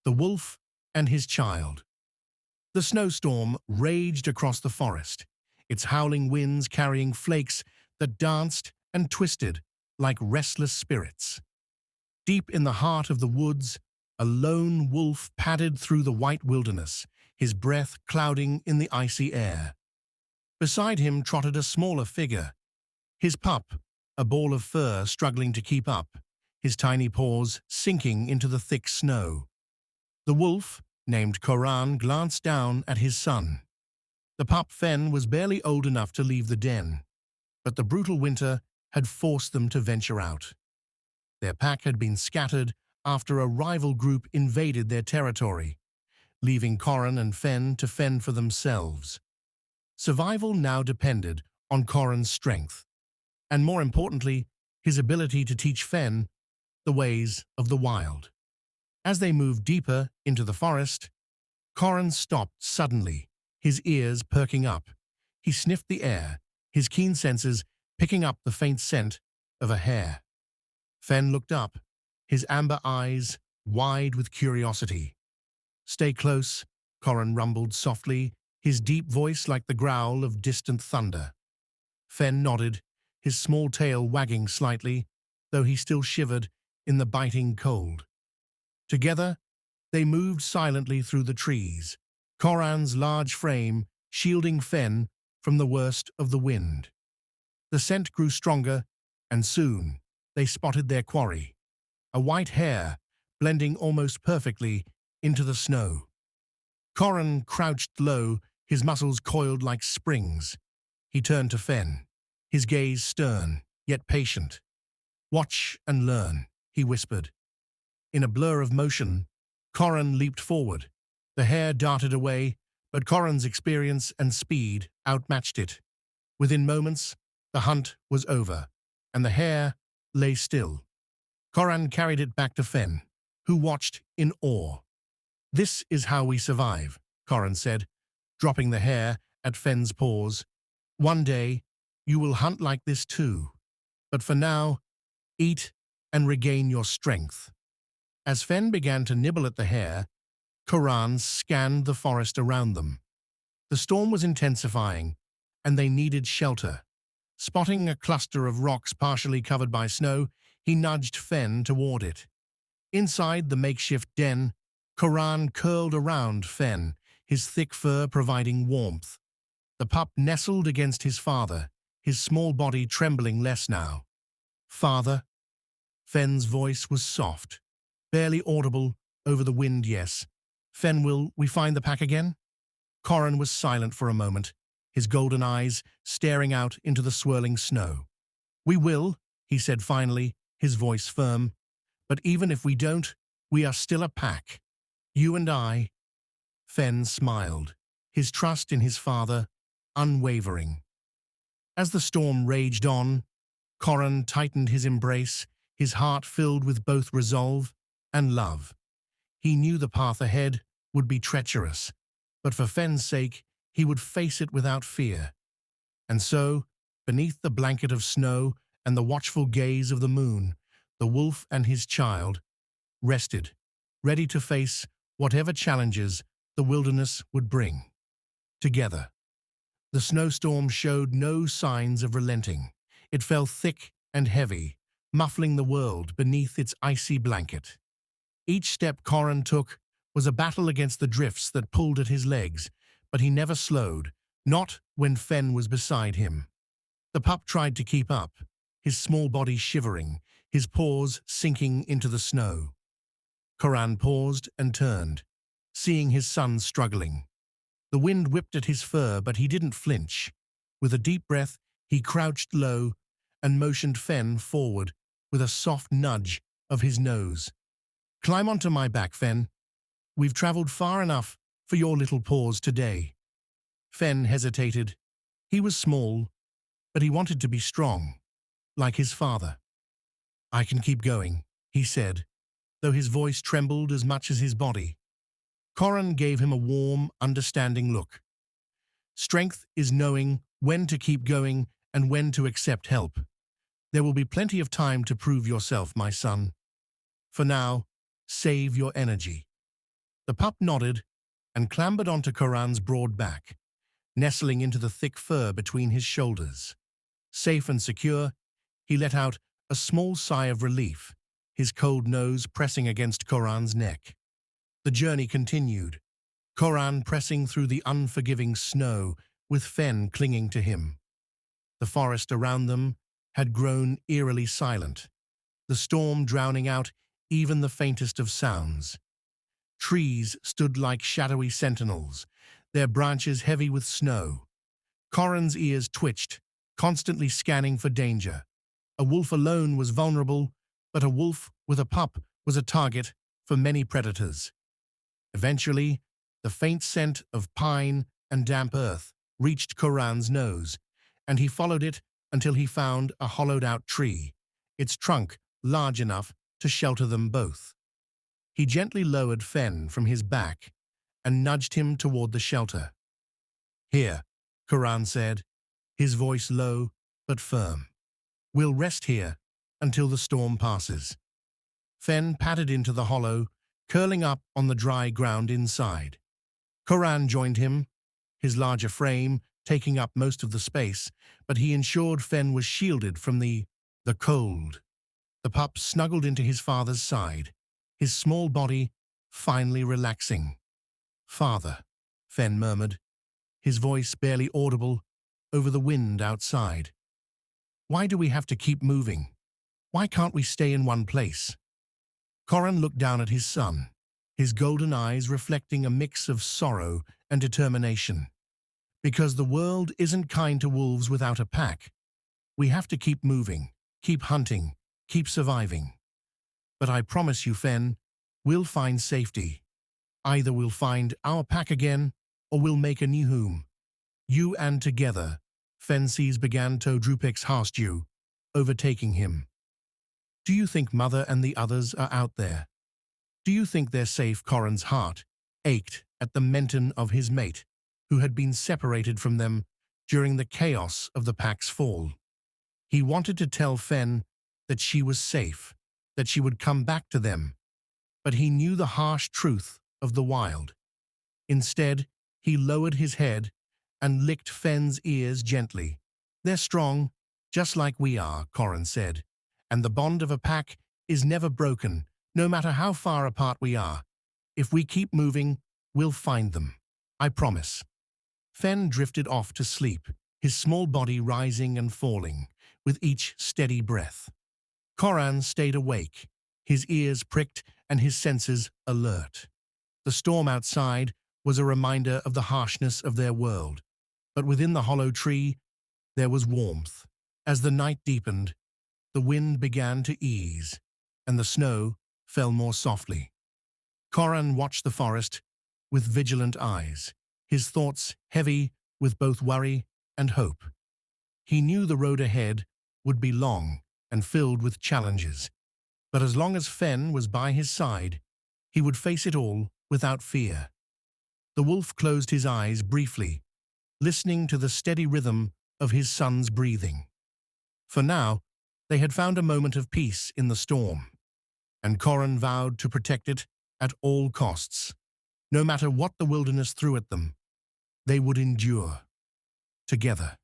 The Wolf and His Child. The snowstorm raged across the forest, its howling winds carrying flakes that danced and twisted like restless spirits. Deep in the heart of the woods, a lone wolf padded through the white wilderness, his breath clouding in the icy air. Beside him trotted a smaller figure, his pup, a ball of fur struggling to keep up, his tiny paws sinking into the thick snow. The wolf, named Korran, glanced down at his son. The pup Fen was barely old enough to leave the den, but the brutal winter had forced them to venture out. Their pack had been scattered after a rival group invaded their territory, leaving Korran and Fen to fend for themselves. Survival now depended on Korran's strength, and more importantly, his ability to teach Fen the ways of the wild. As they moved deeper into the forest, Korran stopped suddenly, his ears perking up. He sniffed the air, his keen senses picking up the faint scent of a hare. Fen looked up, his amber eyes wide with curiosity. "Stay close," Korran rumbled softly, his deep voice like the growl of distant thunder. Fen nodded, his small tail wagging slightly, though he still shivered in the biting cold. Together, they moved silently through the trees, Korran's large frame shielding Fen from the worst of the wind. The scent grew stronger, and soon they spotted their quarry, a white hare blending almost perfectly into the snow. Korran crouched low, his muscles coiled like springs. He turned to Fen, his gaze stern, yet patient. "Watch and learn," he whispered. In a blur of motion, Korran leaped forward. The hare darted away, but Korran's experience and speed outmatched it. Within moments, the hunt was over, and the hare lay still. Korran carried it back to Fen, who watched in awe. "This is how we survive," Korran said, dropping the hare at Fen's paws. "One day, you will hunt like this too. But for now, eat and regain your strength." As Fen began to nibble at the hare, Korran scanned the forest around them. The storm was intensifying, and they needed shelter. Spotting a cluster of rocks partially covered by snow, he nudged Fen toward it. Inside the makeshift den, Korran curled around Fen, his thick fur providing warmth. The pup nestled against his father, his small body trembling less now. "Father?" Fen's voice was soft, barely audible over the wind. "Yes. Fen, will we find the pack again?" Korran was silent for a moment, his golden eyes staring out into the swirling snow. "We will," he said finally, his voice firm. "But even if we don't, we are still a pack. You and I." Fen smiled, his trust in his father unwavering. As the storm raged on, Korran tightened his embrace, his heart filled with both resolve and love. He knew the path ahead would be treacherous, but for Fen's sake, he would face it without fear. And so, beneath the blanket of snow and the watchful gaze of the moon, the wolf and his child rested, ready to face whatever challenges the wilderness would bring. Together, the snowstorm showed no signs of relenting. It fell thick and heavy, muffling the world beneath its icy blanket. Each step Korran took was a battle against the drifts that pulled at his legs, but he never slowed, not when Fen was beside him. The pup tried to keep up, his small body shivering, his paws sinking into the snow. Korran paused and turned, seeing his son struggling. The wind whipped at his fur, but he didn't flinch. With a deep breath, he crouched low and motioned Fen forward with a soft nudge of his nose. "Climb onto my back, Fen. We've traveled far enough for your little paws today." Fen hesitated. He was small, but he wanted to be strong, like his father. "I can keep going," he said, though his voice trembled as much as his body. Korran gave him a warm, understanding look. "Strength is knowing when to keep going and when to accept help. There will be plenty of time to prove yourself, my son. For now, save your energy." The pup nodded and clambered onto Korran's broad back, nestling into the thick fur between his shoulders. Safe and secure, he let out a small sigh of relief, his cold nose pressing against Korran's neck. The journey continued, Korran pressing through the unforgiving snow with Fen clinging to him. The forest around them had grown eerily silent, the storm drowning out even the faintest of sounds. Trees stood like shadowy sentinels, their branches heavy with snow. Korran's ears twitched, constantly scanning for danger. A wolf alone was vulnerable, but a wolf with a pup was a target for many predators. Eventually, the faint scent of pine and damp earth reached Korran's nose, and he followed it until he found a hollowed-out tree, its trunk large enough to shelter them both. He gently lowered Fen from his back and nudged him toward the shelter. "Here," Korran said, his voice low but firm. "We'll rest here until the storm passes." Fen padded into the hollow, curling up on the dry ground inside. Korran joined him, his larger frame taking up most of the space, but he ensured Fen was shielded from the cold. The pup snuggled into his father's side, his small body finally relaxing. "Father," Fen murmured, his voice barely audible over the wind outside. "Why do we have to keep moving? Why can't we stay in one place?" Korran looked down at his son, his golden eyes reflecting a mix of sorrow and determination. "Because the world isn't kind to wolves without a pack. We have to keep moving, keep hunting, keep surviving. But I promise you, Fen, we'll find safety. Either we'll find our pack again, or we'll make a new home. You and together." Fen sees began to Drupik's Harstew, overtaking him. "Do you think Mother and the others are out there? Do you think they're safe?" Korran's heart ached at the mention of his mate, who had been separated from them during the chaos of the pack's fall. He wanted to tell Fen that she was safe, that she would come back to them, but he knew the harsh truth of the wild. Instead, he lowered his head and licked Fen's ears gently. "They're strong, just like we are," Korran said, "and the bond of a pack is never broken, no matter how far apart we are. If we keep moving, we'll find them. I promise." Fen drifted off to sleep, his small body rising and falling with each steady breath. Korran stayed awake, his ears pricked and his senses alert. The storm outside was a reminder of the harshness of their world, but within the hollow tree there was warmth. As the night deepened, the wind began to ease, and the snow fell more softly. Korran watched the forest with vigilant eyes, his thoughts heavy with both worry and hope. He knew the road ahead would be long and filled with challenges, but as long as Fen was by his side, he would face it all without fear. The wolf closed his eyes briefly, listening to the steady rhythm of his son's breathing. For now, they had found a moment of peace in the storm, and Korran vowed to protect it at all costs. No matter what the wilderness threw at them, they would endure together.